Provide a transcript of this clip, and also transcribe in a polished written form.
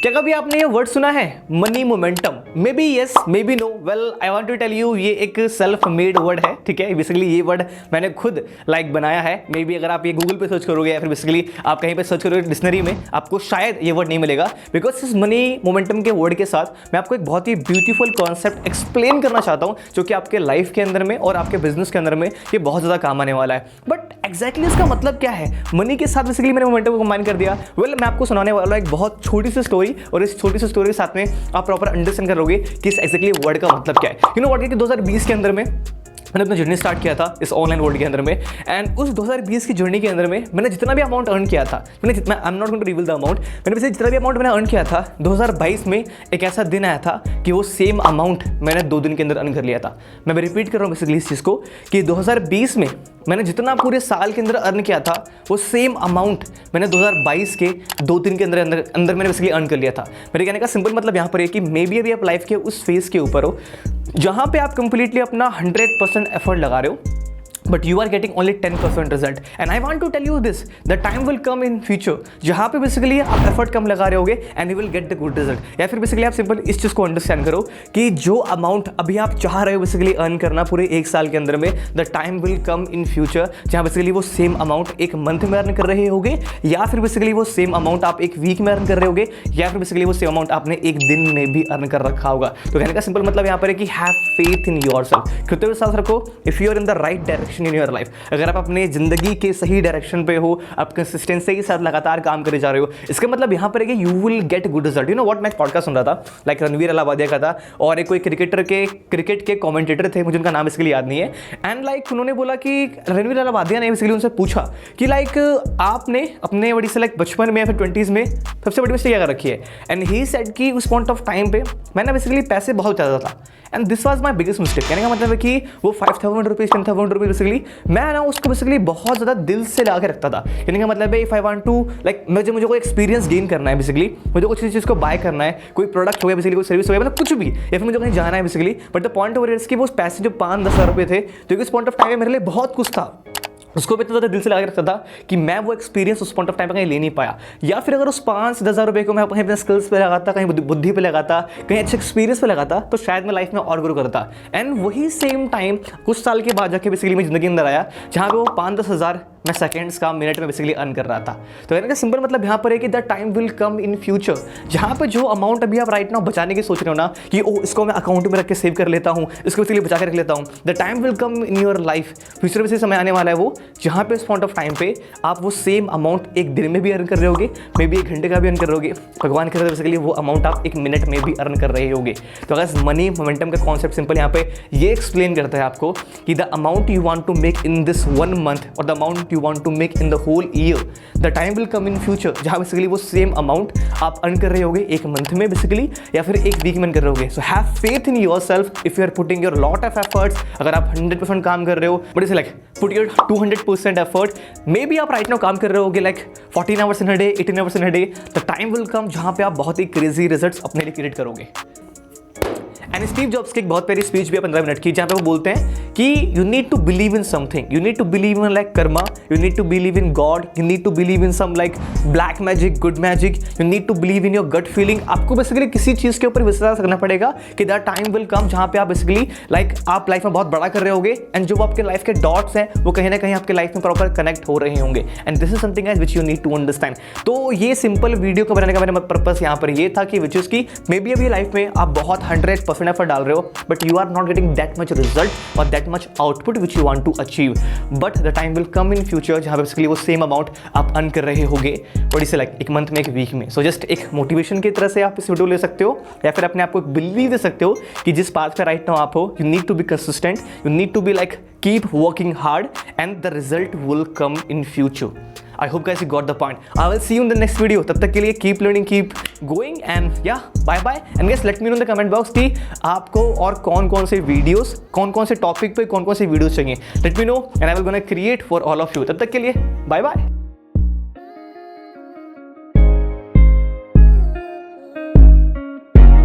क्या कभी आपने ये वर्ड सुना है, money momentum? May be yes, may be no. Well I want to tell you, ये एक सेल्फ मेड वर्ड है, ठीक है। बेसिकली ये वर्ड मैंने खुद बनाया है। मे बी अगर आप ये गूगल पे सर्च करोगे या फिर बेसिकली आप कहीं पे सर्च करोगे डिक्शनरी में, आपको शायद ये वर्ड नहीं मिलेगा। बिकॉज इस मनी मोमेंटम के वर्ड के साथ मैं आपको एक बहुत ही ब्यूटीफुल कॉन्सेप्ट एक्सप्लेन करना चाहता हूँ, जो कि आपके लाइफ के अंदर में और आपके बिजनेस के अंदर में ये बहुत ज़्यादा काम आने वाला है। बट एग्जैक्टली इसका मतलब क्या है? मनी के साथ बेसिकली मैंने मोमेंटम को कंबाइन कर दिया। वेल मैं आपको सुनाने वाला एक बहुत छोटी सी स्टोरी, और इस छोटी सी स्टोरी के साथ में आप प्रॉपर अंडरस्टैंड करोगे कि इस एग्जैक्टली वर्ड का मतलब क्या है। यू नो व्हाट, कि 2020 के अंदर में मैंने अपना जर्नी स्टार्ट किया था इस ऑनलाइन वर्ल्ड के अंदर में। एंड उस 2020 की जर्नी के अंदर में मैंने जितना भी अमाउंट अर्न किया था, I am not going to reveal the amount, मैंने वैसे जितना भी अमाउंट मैंने अर्न किया था 2022 में एक ऐसा दिन आया था कि वो सेम अमाउंट मैंने 2 दिन के अंदर अर्न कर लिया था। मैं रिपीट कर रहा हूँ बेसिकली इस चीज़ को कि 2020 में मैंने जितना पूरे साल के अंदर अर्न किया था वो सेम अमाउंट मैंने 2022 के 2 दिन के अंदर मैंने बेसिकली अर्न कर लिया था। मेरे कहने का सिंपल मतलब यहाँ पर है कि मे बी अभी आप लाइफ के उस फेज के ऊपर हो जहाँ पे आप कंप्लीटली अपना 100% एफर्ट लगा रहे हो, but you are getting only 10% result. And I want to tell you this, the time will come in future जहाँ पे बेसिकली आप एफर्ट कम लगा रहे होगे and you will get the good result. या फिर बेसिकली आप सिंपल इस चीज़ को अंडरस्टैंड करो कि जो अमाउंट अभी आप चाह रहे हो बेसिकली अर्न करना पूरे 1 साल के अंदर में, the time will come in future जहाँ बेसिकली वो सेम अमाउंट एक मंथ में अर्न कर रहे होगे, या फिर बेसिकली वो सेम अमाउंट आप एक वीक में अर्न कर रहे होगे, या फिर बेसिकली वो सेम अमाउंट आपने एक दिन में भी अर्न कर रखा होगा। तो कहने का सिंपल मतलब यहाँ पर है कि हैव फेथ इन योरसेल्फ, खुद पे विश्वास रखो। If you are in the right direction in your life, अगर आप अपने जिंदगी के सही डायरेक्शन पे हो, आप कंसिस्टेंसी के साथ लगातार काम करे जा रहे हो, इसका मतलब यहाँ पर है कि you will get good result. You know what, मैं एक पॉडकास्ट सुन रहा था लाइक रणवीर अलाहाबादिया का था, और एक कोई क्रिकेट के कमेंटेटर थे, मुझे उनका नाम इसके लिए याद नहीं है। एंड लाइक उन्होंने बोला कि रणवीर अलाहाबादिया ने बेसिकली उनसे पूछा कि लाइक आपने अपने बड़ी से लाइक बचपन में या फिर 20s में सबसे बड़ी मिस्टेक क्या कर रखी है? एंड ही सेड कि उस पॉइंट ऑफ टाइम पे मैंने बेसिकली पैसे बहुत ज़्यादा था, and this was my biggest mistake. कहने का मतलब है कि वो 5000 रुपीज़ 10,000 रुपीज़ बेसिकली मैं ना उसको बेसिकली बहुत ज़्यादा दिल से लगा के रखता था। कहने का मतलब है if I want to like मुझे कोई एक्सपीरियंस गेन करना है, बेसिकली मुझे कुछ चीज़ को बाय करना है, कोई प्रोडक्ट हो गया बेसिकली, कोई सर्विस हो गया, मतलब कुछ भी, या फिर मुझे कहीं जाना है basically. But the point over is कि वो पैसे जो 5-10 हज़ार रुपये थे, जो कि उस पॉइंट ऑफ टाइम में मेरे लिए बहुत कुछ था, उसको भी इतना ज़्यादा दिल से लगा के रखता था कि मैं वो एक्सपीरियंस उस पॉइंट ऑफ टाइम पे कहीं ले नहीं पाया। या फिर अगर उस 5-10 हज़ार रुपये को मैं कहीं अपने स्किल्स पे लगाता, कहीं बुद्धि पे लगाता, कहीं अच्छे एक्सपीरियंस पे लगाता, तो शायद मैं लाइफ में और ग्रो करता। एंड वही सेम टाइम कुछ साल के बाद जाके बेसिकली मेरी जिंदगी अंदर आया जहाँ पे वो 5-10 हज़ार मैं सेकेंड्स का मिनट में बेसिकली अर्न कर रहा था। तो कहने का सिंपल मतलब यहाँ पर है कि the time will come in future जहाँ पे जो अमाउंट अभी आप राइट नाउ बचाने की सोच रहे हो ना कि ओ इसको मैं अकाउंट में रख के सेव कर लेता हूँ, इसको बेसिकली बचा के रख लेता हूँ, the time will come in your life. Future में से समय आने वाला है वो जहाँ पे इस पॉइंट ऑफ टाइम पे आप वो सेम अमाउंट एक दिन में भी अर्न कर रहे होगे, मे बी 1 घंटे का भी अर्न कर रहे होगे, भगवान करे बेसिकली वो अमाउंट आप 1 मिनट में भी अर्न कर रहे होगे। तो अगर मनी मोमेंटम का कॉन्सेप्ट सिंपल यहाँ पे ये एक्सप्लेन करता है आपको कि the amount you want to make in this 1 month और the amount you want to make in the whole year, the time will come in future जहाँ बेसिकली वो सेम अमाउंट आप अर्न कर रहे होगे 1 मंथ में बेसिकली, या फिर 1 वीक में अर्न कर रहे होगे। So have faith in yourself if you are putting your lot of efforts. अगर आप 100% काम कर रहे हो, बट इसे like put your 200% effort, may be आप राइट नाउ काम कर रहे होगे like 14 hours in a day, 18 hours in a day, the time will come जहाँ पे आप बहुत ही क्रेजी रिजल्ट्स अपने लिए क्रिएट करोगे। एंड स्टीव जॉब्स की एक बहुत प्यारी स्पीच भी है 15 मिनट की, जहाँ पे वो बोलते हैं कि you need to believe in something, you need to believe in like karma, you need to believe in God, you need to believe in some like black magic, good magic, you need to believe in your gut feeling. आपको basically किसी चीज़ के ऊपर विश्वास करना पड़ेगा कि the time will come जहाँ पे आप बेसिकली लाइक आप लाइफ में बहुत बड़ा कर रहे होगे, एंड जो आपके लाइफ के डॉट्स हैं वो कहीं ना कहीं आपके लाइफ में प्रॉपर कनेक्ट हो रहे होंगे। And this is something as which you need to understand. तो ये सिंपल वीडियो को बनाने का मेरा पर्पस यहाँ पर ये था कि विच इज़ की मे बी अभी लाइफ में आप बहुत 100% एफर्ट डाल रहे हो, but you are not getting that much result or that much output which you want to achieve, but the time will come in future जहाँ पे बेसिकली वो सेम अमाउंट आप अर्न कर रहे होगे, बड़ी से लाइक 1 मंथ में 1 वीक में। सो जस्ट एक मोटिवेशन की तरह से आप इस वीडियो ले सकते हो, या फिर अपने आप को बिलीव दे सकते हो कि जिस पाथ पे राइट नाउ आप हो, you need to be consistent, you need to be like keep working hard and the result will come in future. I hope guys you got the point. I will see you in the next video. तब तक के लिए keep learning, keep going, and yeah, bye bye. And guys, let me know in the comment box कि आपको और कौन-कौन से videos, कौन-कौन से topic पे कौन-कौन से videos चाहिए. Let me know and I will gonna create for all of you. तब तक के लिए bye bye.